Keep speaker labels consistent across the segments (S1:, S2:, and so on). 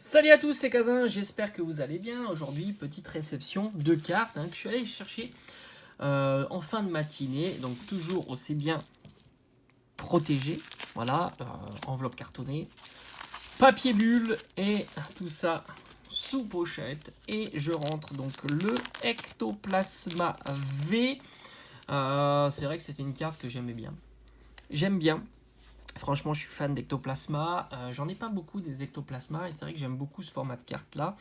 S1: Salut à tous, c'est Kazin, j'espère que vous allez bien. Aujourd'hui, petite réception de cartes que je suis allé chercher en fin de matinée. Donc toujours aussi bien protégé. Voilà, enveloppe cartonnée, papier bulle et tout ça sous pochette. Et je rentre donc le Ectoplasma V. C'est vrai que c'était une carte que j'aimais bien. J'aime bien. Franchement, je suis fan d'Ectoplasma. J'en ai pas beaucoup des Ectoplasma et c'est vrai que j'aime beaucoup ce format de carte là.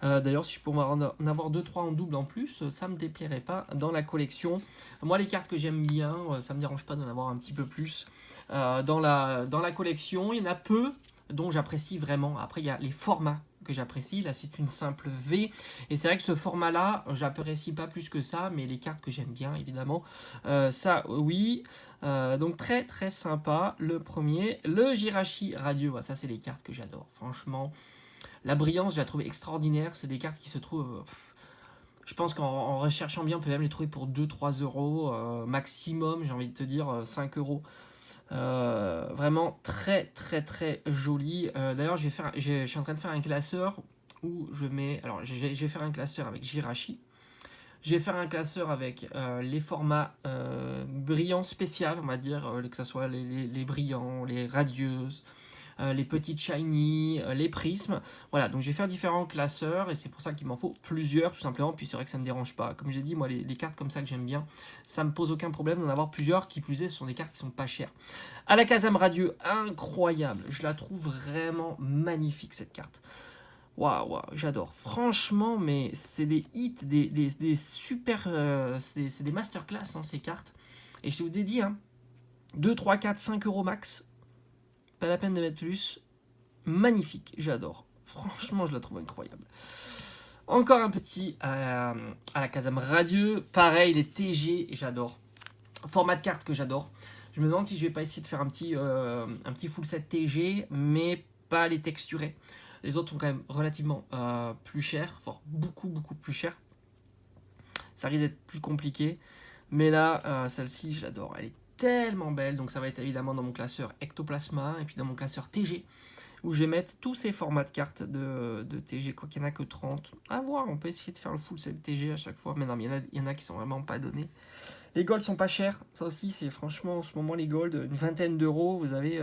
S1: D'ailleurs, si je pouvais en avoir 2-3 en double en plus, ça me déplairait pas dans la collection. Moi, les cartes que j'aime bien, ça me dérange pas d'en avoir un petit peu plus dans la collection. Il y en a peu dont j'apprécie vraiment. Après, il y a les formats que j'apprécie. Là, c'est une simple V. Et c'est vrai que ce format-là, j'apprécie pas plus que ça, mais les cartes que j'aime bien, évidemment, ça, oui. Donc, très, très sympa. Le premier, le Jirachi Radio. Ça, c'est les cartes que j'adore. Franchement, la brillance, je la trouve extraordinaire. C'est des cartes qui se trouvent... je pense qu'en recherchant bien, on peut même les trouver pour 2-3 euros. Maximum, j'ai envie de te dire 5 euros. Vraiment très très très joli. D'ailleurs, je suis en train de faire un classeur où je mets... Alors, je vais faire un classeur avec Jirachi. Je vais faire un classeur avec les formats brillants spécial, on va dire, que ce soit les brillants, les radieuses, les petites shiny, les prismes. Voilà, donc je vais faire différents classeurs et c'est pour ça qu'il m'en faut plusieurs tout simplement. Puis c'est vrai que ça me dérange pas. Comme j'ai dit, moi les cartes comme ça que j'aime bien, ça me pose aucun problème d'en avoir plusieurs. Qui plus est, ce sont des cartes qui sont pas chères. À la Kazam Radieux, incroyable. Je la trouve vraiment magnifique cette carte. Waouh, wow, j'adore. Franchement, mais c'est des hits, des super. C'est des masterclass ces cartes. Et je vous ai dit, 2, 3, 4, 5 euros max. Pas la peine de mettre plus. Magnifique, j'adore. Franchement, je la trouve incroyable. Encore un petit à la Kazam Radieux. Pareil, les TG, j'adore. Format de carte que j'adore. Je me demande si je vais pas essayer de faire un petit full set TG, mais pas les texturés. Les autres sont quand même relativement plus chers, voire beaucoup plus chers. Ça risque d'être plus compliqué. Mais là, celle-ci, je l'adore. Elle est tellement belle. Donc ça va être évidemment dans mon classeur Ectoplasma et puis dans mon classeur TG où je vais mettre tous ces formats de cartes de TG, quoi qu'il n'y en a que 30. À voir, on peut essayer de faire le full set TG à chaque fois, mais non, mais il y en a qui sont vraiment pas donnés. Les golds sont pas chers, ça aussi, c'est franchement en ce moment les golds, une vingtaine d'euros, vous avez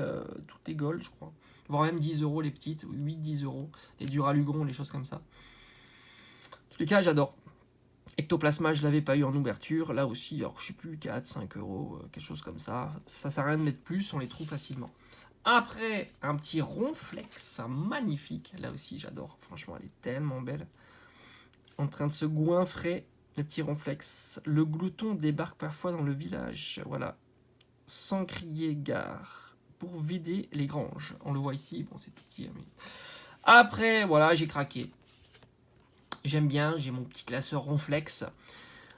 S1: toutes les golds, je crois. Voire même 10 euros les petites, 8-10 euros, les Duralugon, les choses comme ça. En tous les cas, j'adore. Ectoplasma, je l'avais pas eu en ouverture. Là aussi, alors je sais plus, 4, 5 euros, quelque chose comme ça. Ça sert à rien de mettre plus, on les trouve facilement. Après, un petit ronflex, magnifique. Là aussi, j'adore. Franchement, elle est tellement belle. En train de se goinfrer, le petit ronflex. Le glouton débarque parfois dans le village. Voilà. Sans crier gare. Pour vider les granges. On le voit ici. Bon, c'est tout petit. Mais... Après, voilà, j'ai craqué. J'aime bien. J'ai mon petit classeur ronflex.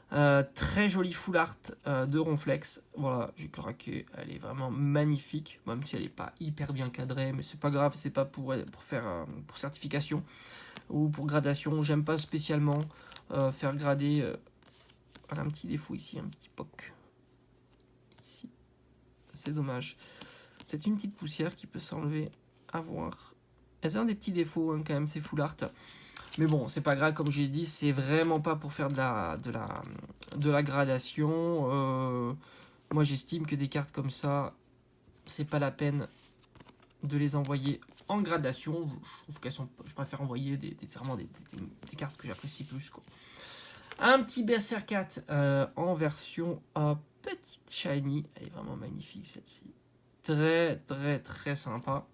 S1: Très jolie full art de Ronflex. Voilà, j'ai craqué. Elle est vraiment magnifique, même si elle n'est pas hyper bien cadrée, mais c'est pas grave, c'est pas pour faire pour certification ou pour gradation. J'aime pas spécialement faire grader. Voilà un petit défaut ici, un petit poc ici. C'est dommage. Peut-être une petite poussière qui peut s'enlever à voir. C'est un des petits défauts quand même, c'est full art. Mais bon, c'est pas grave, comme j'ai dit, c'est vraiment pas pour faire de la gradation. Moi, j'estime que des cartes comme ça, c'est pas la peine de les envoyer en gradation. Je trouve qu'elles sont. Je préfère envoyer vraiment des cartes que j'apprécie plus, quoi. Un petit Berserkat en version petite shiny. Elle est vraiment magnifique, celle-ci. Très, très, très sympa.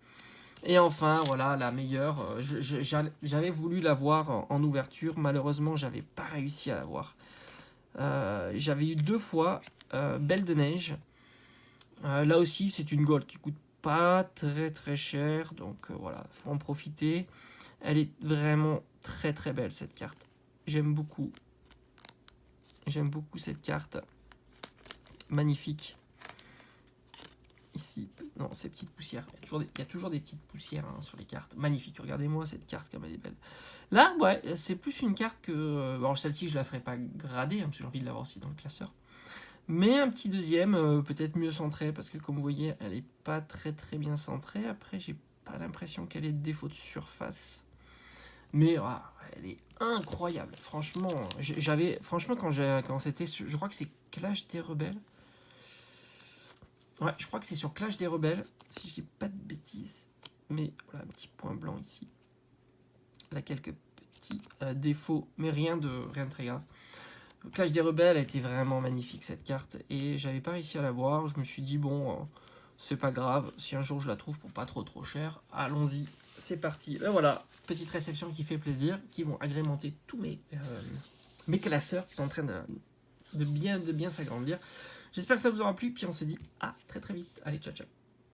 S1: Et enfin, voilà, la meilleure. J'avais voulu l'avoir en ouverture. Malheureusement, j'avais pas réussi à l'avoir. J'avais eu 2 fois Belle de Neige. Là aussi, c'est une gold qui coûte pas très très cher. Donc voilà, faut en profiter. Elle est vraiment très très belle cette carte. J'aime beaucoup. J'aime beaucoup cette carte. Magnifique. Ici, non, ces petites poussières. Il y a toujours des petites poussières sur les cartes. Magnifique, regardez-moi cette carte comme elle est belle. Là, ouais, c'est plus une carte que... Alors celle-ci, je la ferai pas grader, parce que j'ai envie de l'avoir aussi dans le classeur. Mais un petit deuxième, peut-être mieux centré, parce que comme vous voyez, elle est pas très très bien centrée. Après, j'ai pas l'impression qu'elle ait de défaut de surface. Mais elle est incroyable. Franchement, franchement quand c'était, je crois que c'est Clash des Rebelles. Ouais, je crois que c'est sur Clash des Rebelles, si je dis pas de bêtises. Mais voilà, un petit point blanc ici. Là, quelques petits défauts, mais rien de très grave. Clash des Rebelles a été vraiment magnifique cette carte, et j'avais pas réussi à la voir. Je me suis dit, bon, c'est pas grave, si un jour je la trouve pour pas trop cher, allons-y, c'est parti. Ben voilà, petite réception qui fait plaisir, qui vont agrémenter tous mes classeurs qui sont en train de bien s'agrandir. J'espère que ça vous aura plu, puis on se dit à très vite. Allez, ciao ciao.